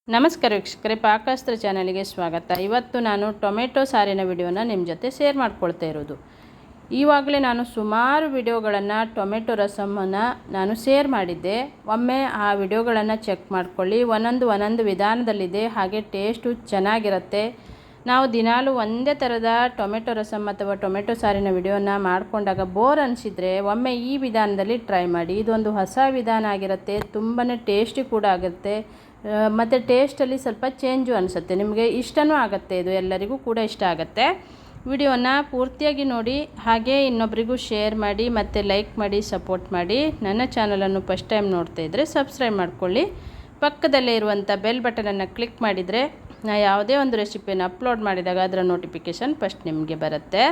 ನಮಸ್ಕಾರ ವೀಕ್ಷಕರೇ, ಪಾಕಾಸ್ತ್ರ ಚಾನಲ್ಗೆ ಸ್ವಾಗತ. ಇವತ್ತು ನಾನು ಟೊಮೆಟೊ ಸಾರಿನ ವಿಡಿಯೋನ ನಿಮ್ಮ ಜೊತೆ ಶೇರ್ ಮಾಡ್ಕೊಳ್ತಾ ಇರೋದು. ಈವಾಗಲೇ ನಾನು ಸುಮಾರು ವಿಡಿಯೋಗಳನ್ನು ಟೊಮೆಟೊ ರಸಮನ್ನು ನಾನು ಶೇರ್ ಮಾಡಿದ್ದೆ. ಒಮ್ಮೆ ಆ ವಿಡಿಯೋಗಳನ್ನು ಚೆಕ್ ಮಾಡ್ಕೊಳ್ಳಿ. ಒಂದೊಂದು ವಿಧಾನದಲ್ಲಿದೆ, ಹಾಗೆ ಟೇಸ್ಟು ಚೆನ್ನಾಗಿರುತ್ತೆ. ನಾವು ದಿನಾಲೂ ಒಂದೇ ಥರದ ಟೊಮೆಟೊ ರಸಮ್ ಅಥವಾ ಟೊಮೆಟೊ ಸಾರಿನ ವಿಡಿಯೋನ ಮಾಡಿಕೊಂಡಾಗ ಬೋರ್ ಅನಿಸಿದರೆ ಒಮ್ಮೆ ಈ ವಿಧಾನದಲ್ಲಿ ಟ್ರೈ ಮಾಡಿ. ಇದೊಂದು ಹೊಸ ವಿಧಾನ ಆಗಿರುತ್ತೆ, ತುಂಬಾ ಟೇಸ್ಟಿ ಕೂಡ ಆಗುತ್ತೆ ಮತ್ತು ಟೇಸ್ಟಲ್ಲಿ ಸ್ವಲ್ಪ ಚೇಂಜು ಅನಿಸುತ್ತೆ. ನಿಮಗೆ ಇಷ್ಟನೂ ಆಗುತ್ತೆ, ಇದು ಎಲ್ಲರಿಗೂ ಕೂಡ ಇಷ್ಟ ಆಗುತ್ತೆ. ವಿಡಿಯೋನ ಪೂರ್ತಿಯಾಗಿ ನೋಡಿ, ಹಾಗೆ ಇನ್ನೊಬ್ಬರಿಗೂ ಶೇರ್ ಮಾಡಿ ಮತ್ತು ಲೈಕ್ ಮಾಡಿ ಸಪೋರ್ಟ್ ಮಾಡಿ. ನನ್ನ ಚಾನಲನ್ನು ಫಸ್ಟ್ ಟೈಮ್ ನೋಡ್ತಾ ಇದ್ದರೆ ಸಬ್ಸ್ಕ್ರೈಬ್ ಮಾಡ್ಕೊಳ್ಳಿ. ಪಕ್ಕದಲ್ಲೇ ಇರುವಂಥ ಬೆಲ್ ಬಟನನ್ನು ಕ್ಲಿಕ್ ಮಾಡಿದರೆ ನಾನು ಯಾವುದೇ ಒಂದು ರೆಸಿಪಿಯನ್ನು ಅಪ್ಲೋಡ್ ಮಾಡಿದಾಗ ಅದರ ನೋಟಿಫಿಕೇಷನ್ ಫಸ್ಟ್ ನಿಮಗೆ ಬರುತ್ತೆ.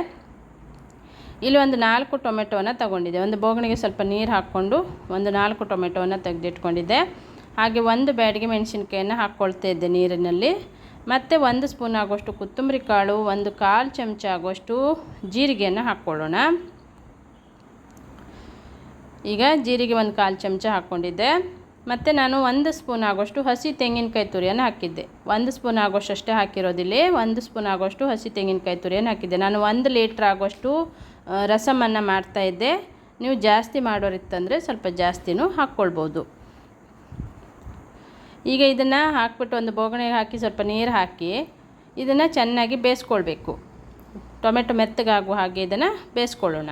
ಇಲ್ಲಿ ಒಂದು 4 ಟೊಮೆಟೊವನ್ನು ತಗೊಂಡಿದ್ದೆ. ಒಂದು ಬೋಗಣಿಗೆ ಸ್ವಲ್ಪ ನೀರು ಹಾಕ್ಕೊಂಡು ಒಂದು 4 ಟೊಮೆಟೊವನ್ನು ತೆಗೆದಿಟ್ಕೊಂಡಿದ್ದೆ. ಹಾಗೆ ಒಂದು ಬ್ಯಾಡಿಗೆ ಮೆಣಸಿನ್ಕಾಯನ್ನು ಹಾಕ್ಕೊಳ್ತಾ ಇದ್ದೆ ನೀರಿನಲ್ಲಿ. ಮತ್ತು 1 ಸ್ಪೂನ್ ಆಗೋಷ್ಟು ಕೊತ್ತಂಬರಿ ಕಾಳು, 1/4 ಚಮಚ ಆಗೋಷ್ಟು ಜೀರಿಗೆಯನ್ನು ಹಾಕ್ಕೊಳ್ಳೋಣ. ಈಗ ಜೀರಿಗೆ 1/4 ಚಮಚ ಹಾಕ್ಕೊಂಡಿದ್ದೆ. ಮತ್ತು ನಾನು 1 ಸ್ಪೂನ್ ಆಗೋಷ್ಟು ಹಸಿ ತೆಂಗಿನಕಾಯಿ ತುರಿಯನ್ನು ಹಾಕಿದ್ದೆ. 1 ಸ್ಪೂನ್ ಆಗೋಷ್ಟು ಅಷ್ಟೇ ಹಾಕಿರೋದಿಲ್ಲ, 1 ಸ್ಪೂನ್ ಆಗೋಷ್ಟು ಹಸಿ ತೆಂಗಿನಕಾಯಿ ತುರಿಯನ್ನು ಹಾಕಿದ್ದೆ. ನಾನು 1 ಲೀಟ್ರ್ ಆಗೋಷ್ಟು ರಸಮನ್ನು ಮಾಡ್ತಾಯಿದ್ದೆ. ನೀವು ಜಾಸ್ತಿ ಮಾಡೋರಿತ್ತಂದರೆ ಸ್ವಲ್ಪ ಜಾಸ್ತಿನೂ ಹಾಕ್ಕೊಳ್ಬೋದು. ಈಗ ಇದನ್ನು ಹಾಕ್ಬಿಟ್ಟು ಒಂದು ಬೋಗಣಿಗೆ ಹಾಕಿ ಸ್ವಲ್ಪ ನೀರು ಹಾಕಿ ಇದನ್ನು ಚೆನ್ನಾಗಿ ಬೇಯಿಸ್ಕೊಳ್ಬೇಕು. ಟೊಮೆಟೊ ಮೆತ್ತಗಾಗುವ ಹಾಗೆ ಇದನ್ನು ಬೇಯಿಸ್ಕೊಳ್ಳೋಣ.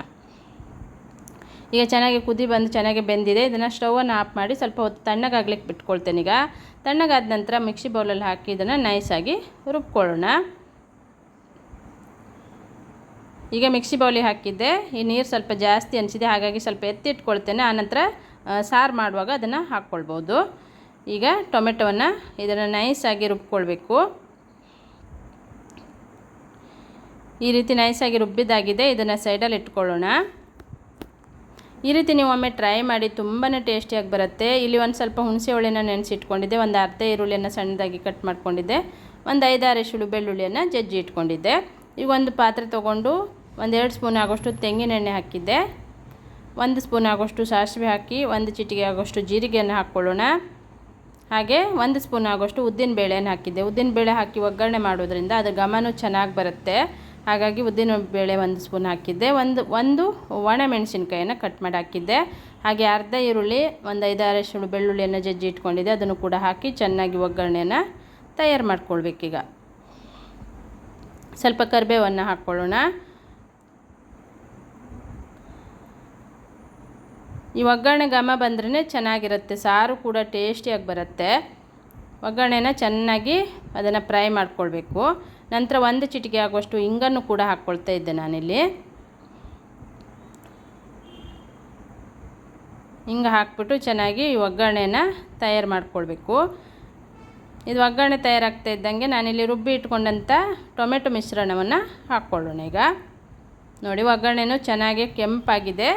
ಈಗ ಚೆನ್ನಾಗಿ ಕುದಿ ಬಂದು ಚೆನ್ನಾಗಿ ಬೆಂದಿದೆ. ಇದನ್ನು ಸ್ಟವನ್ನು ಆಫ್ ಮಾಡಿ ಸ್ವಲ್ಪ ಹೊತ್ತು ತಣ್ಣಗಾಗ್ಲಿಕ್ಕೆ ಬಿಟ್ಕೊಳ್ತೇನೆ. ಈಗ ತಣ್ಣಗಾದ ನಂತರ ಮಿಕ್ಸಿ ಬೌಲಲ್ಲಿ ಹಾಕಿ ಇದನ್ನು ನೈಸಾಗಿ ರುಬ್ಕೊಳ್ಳೋಣ. ಈಗ ಮಿಕ್ಸಿ ಬೌಲಿಗೆ ಹಾಕಿದ್ದೆ. ಈ ನೀರು ಸ್ವಲ್ಪ ಜಾಸ್ತಿ ಅನಿಸಿದೆ, ಹಾಗಾಗಿ ಸ್ವಲ್ಪ ಎತ್ತಿಟ್ಕೊಳ್ತೇನೆ. ಆನಂತರ ಸಾರು ಮಾಡುವಾಗ ಅದನ್ನು ಹಾಕ್ಕೊಳ್ಬೋದು. ಈಗ ಟೊಮೆಟೊವನ್ನು ಇದನ್ನು ನೈಸಾಗಿ ರುಬ್ಕೊಳ್ಬೇಕು. ಈ ರೀತಿ ನೈಸಾಗಿ ರುಬ್ಬಿದ್ದಾಗಿದೆ. ಇದನ್ನು ಸೈಡಲ್ಲಿ ಇಟ್ಕೊಳ್ಳೋಣ. ಈ ರೀತಿ ನೀವು ಒಮ್ಮೆ ಟ್ರೈ ಮಾಡಿ, ತುಂಬಾ ಟೇಸ್ಟಿಯಾಗಿ ಬರುತ್ತೆ. ಇಲ್ಲಿ ಒಂದು ಸ್ವಲ್ಪ ಹುಣಸೆ ಹುಳಿನ ನೆನೆಸಿಟ್ಕೊಂಡಿದ್ದೆ, ಒಂದು ಅರ್ಧ ಈರುಳ್ಳಿಯನ್ನು ಸಣ್ಣದಾಗಿ ಕಟ್ ಮಾಡ್ಕೊಂಡಿದ್ದೆ, ಒಂದು 5-6 ಎಸಳು ಬೆಳ್ಳುಳ್ಳಿಯನ್ನು ಜಜ್ಜಿ ಇಟ್ಕೊಂಡಿದ್ದೆ. ಈಗ ಒಂದು ಪಾತ್ರೆ ತೊಗೊಂಡು 1-2 ಸ್ಪೂನ್ ಆಗೋಷ್ಟು ತೆಂಗಿನ ಎಣ್ಣೆ ಹಾಕಿದ್ದೆ. 1 ಸ್ಪೂನ್ ಆಗೋಷ್ಟು ಸಾಸಿವೆ ಹಾಕಿ 1 ಚಿಟಿಕೆ ಆಗೋಷ್ಟು ಜೀರಿಗೆಯನ್ನು ಹಾಕ್ಕೊಳ್ಳೋಣ. ಹಾಗೆ 1 ಸ್ಪೂನ್ ಆಗೋಷ್ಟು ಉದ್ದಿನ ಬೇಳೆಯನ್ನು ಹಾಕಿದ್ದೆ. ಉದ್ದಿನ ಬೇಳೆ ಹಾಕಿ ಒಗ್ಗರಣೆ ಮಾಡೋದ್ರಿಂದ ಅದು ಘಮನೂ ಚೆನ್ನಾಗಿ ಬರುತ್ತೆ. ಹಾಗಾಗಿ ಉದ್ದಿನ ಬೇಳೆ 1 ಸ್ಪೂನ್ ಹಾಕಿದ್ದೆ. ಒಂದು ಒಣ ಮೆಣಸಿನ್ಕಾಯನ್ನು ಕಟ್ ಮಾಡಿ ಹಾಕಿದ್ದೆ. ಹಾಗೆ ಅರ್ಧ ಈರುಳ್ಳಿ, ಒಂದು 5-6 ಎಸಳು ಬೆಳ್ಳುಳ್ಳಿಯನ್ನು ಜಜ್ಜಿ ಇಟ್ಕೊಂಡಿದ್ದೆ, ಅದನ್ನು ಕೂಡ ಹಾಕಿ ಚೆನ್ನಾಗಿ ಒಗ್ಗರಣೆಯನ್ನು ತಯಾರು ಮಾಡ್ಕೊಳ್ಬೇಕೀಗ. ಸ್ವಲ್ಪ ಕರಿಬೇವನ್ನು ಹಾಕ್ಕೊಳ್ಳೋಣ. ಈ ಒಗ್ಗರಣೆ ಘಮ ಬಂದ್ರೇ ಚೆನ್ನಾಗಿರುತ್ತೆ, ಸಾರು ಕೂಡ ಟೇಸ್ಟಿಯಾಗಿ ಬರುತ್ತೆ. ಒಗ್ಗರಣೆನ ಚೆನ್ನಾಗಿ ಅದನ್ನು ಫ್ರೈ ಮಾಡ್ಕೊಳ್ಬೇಕು. ನಂತರ 1 ಚಿಟಿಕೆ ಆಗುವಷ್ಟು ಇಂಗನ್ನು ಕೂಡ ಹಾಕ್ಕೊಳ್ತಾ ಇದ್ದೆ ನಾನಿಲ್ಲಿ. ಹಿಂಗ ಹಾಕ್ಬಿಟ್ಟು ಚೆನ್ನಾಗಿ ಈ ಒಗ್ಗರಣೆನ ತಯಾರು ಮಾಡ್ಕೊಳ್ಬೇಕು. ಇದು ಒಗ್ಗರಣೆ ತಯಾರಾಗ್ತಾ ಇದ್ದಂಗೆ ನಾನಿಲ್ಲಿ ರುಬ್ಬಿ ಇಟ್ಕೊಂಡಂಥ ಟೊಮೆಟೊ ಮಿಶ್ರಣವನ್ನು ಹಾಕ್ಕೊಳ್ಳೋಣ. ಈಗ ನೋಡಿ, ಒಗ್ಗರಣೆನೂ ಚೆನ್ನಾಗಿ ಕೆಂಪಾಗಿದೆ.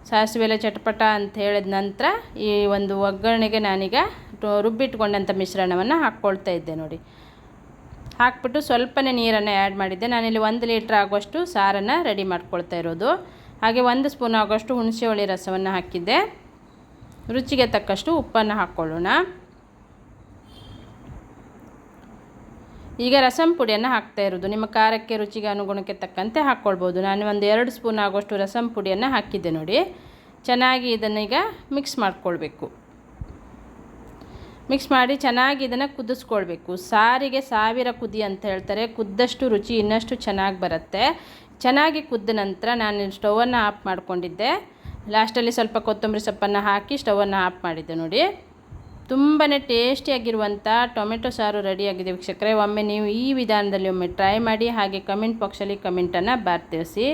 ಸಾಸಿವೆ ಎಲ್ಲ ಚಟಪಟ ಅಂತ ಹೇಳಿದ ನಂತರ ಈ ಒಂದು ಒಗ್ಗರಣೆಗೆ ನಾನೀಗ ರುಬ್ಬಿಟ್ಕೊಂಡಂಥ ಮಿಶ್ರಣವನ್ನು ಹಾಕ್ಕೊಳ್ತಾ ಇದ್ದೆ. ನೋಡಿ, ಹಾಕ್ಬಿಟ್ಟು ಸ್ವಲ್ಪನೇ ನೀರನ್ನು ಆ್ಯಡ್ ಮಾಡಿದ್ದೆ. ನಾನಿಲ್ಲಿ 1 ಲೀಟ್ರ್ ಆಗುವಷ್ಟು ಸಾರನ್ನು ರೆಡಿ ಮಾಡ್ಕೊಳ್ತಾ ಇರೋದು. ಹಾಗೆ 1 ಸ್ಪೂನ್ ಆಗುವಷ್ಟು ಹುಣಸೆ ಹುಳಿ ರಸವನ್ನು ಹಾಕಿದ್ದೆ. ರುಚಿಗೆ ತಕ್ಕಷ್ಟು ಉಪ್ಪನ್ನು ಹಾಕ್ಕೊಳ್ಳೋಣ. ಈಗ ರಸಂ ಪುಡಿಯನ್ನು ಹಾಕ್ತಾ ಇರೋದು. ನಿಮ್ಮ ಖಾರಕ್ಕೆ ರುಚಿಗೆ ಅನುಗುಣಕ್ಕೆ ತಕ್ಕಂತೆ ಹಾಕ್ಕೊಳ್ಬೋದು. ನಾನು ಒಂದು 2 ಸ್ಪೂನ್ ಆಗುವಷ್ಟು ರಸಂ ಪುಡಿಯನ್ನು ಹಾಕಿದ್ದೆ. ನೋಡಿ, ಚೆನ್ನಾಗಿ ಇದನ್ನೀಗ ಮಿಕ್ಸ್ ಮಾಡ್ಕೊಳ್ಬೇಕು. ಮಿಕ್ಸ್ ಮಾಡಿ ಚೆನ್ನಾಗಿ ಇದನ್ನು ಕುದಿಸ್ಕೊಳ್ಬೇಕು. ಸಾರಿಗೆ 1000 ಕುದಿ ಅಂತ ಹೇಳ್ತಾರೆ, ಕುದ್ದಷ್ಟು ರುಚಿ ಇನ್ನಷ್ಟು ಚೆನ್ನಾಗಿ ಬರುತ್ತೆ. ಚೆನ್ನಾಗಿ ಕುದ್ದ ನಂತರ ನಾನು ಸ್ಟವನ್ನು ಆಫ್ ಮಾಡ್ಕೊಂಡಿದ್ದೆ. ಲಾಸ್ಟಲ್ಲಿ ಸ್ವಲ್ಪ ಕೊತ್ತಂಬರಿ ಸೊಪ್ಪನ್ನು ಹಾಕಿ ಸ್ಟವನ್ನು ಆಫ್ ಮಾಡಿದ್ದೆ. ನೋಡಿ, ತುಂಬಾ ಟೇಸ್ಟಿಯಾಗಿರುವಂಥ ಟೊಮೆಟೊ ಸಾರು ರೆಡಿಯಾಗಿದೆ ವೀಕ್ಷಕರೇ. ಒಮ್ಮೆ ನೀವು ಈ ವಿಧಾನದಲ್ಲಿ ಒಮ್ಮೆ ಟ್ರೈ ಮಾಡಿ. ಹಾಗೆ ಕಮೆಂಟ್ ಬಾಕ್ಸಲ್ಲಿ ಕಮೆಂಟನ್ನು ಬರ್ತಿರಿಸಿ.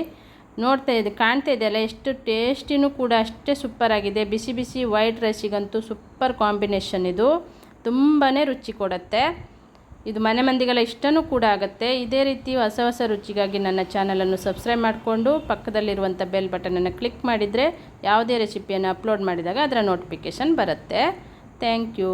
ಕಾಣ್ತಾ ಇದೆಯಲ್ಲ, ಎಷ್ಟು ಟೇಸ್ಟಿನೂ ಕೂಡ ಅಷ್ಟೇ ಸೂಪರಾಗಿದೆ. ಬಿಸಿ ಬಿಸಿ ವೈಟ್ ರೈಸಿಗಂತೂ ಸೂಪರ್ ಕಾಂಬಿನೇಷನ್. ಇದು ತುಂಬಾ ರುಚಿ ಕೊಡುತ್ತೆ. ಇದು ಮನೆ ಮಂದಿಗೆಲ್ಲ ಇಷ್ಟನೂ ಕೂಡ ಆಗುತ್ತೆ. ಇದೇ ರೀತಿ ಹೊಸ ರುಚಿಗಾಗಿ ನನ್ನ ಚಾನಲನ್ನು ಸಬ್ಸ್ಕ್ರೈಬ್ ಮಾಡಿಕೊಂಡು ಪಕ್ಕದಲ್ಲಿರುವಂಥ ಬೆಲ್ ಬಟನನ್ನು ಕ್ಲಿಕ್ ಮಾಡಿದರೆ ಯಾವುದೇ ರೆಸಿಪಿಯನ್ನು ಅಪ್ಲೋಡ್ ಮಾಡಿದಾಗ ಅದರ ನೋಟಿಫಿಕೇಷನ್ ಬರುತ್ತೆ. Thank you.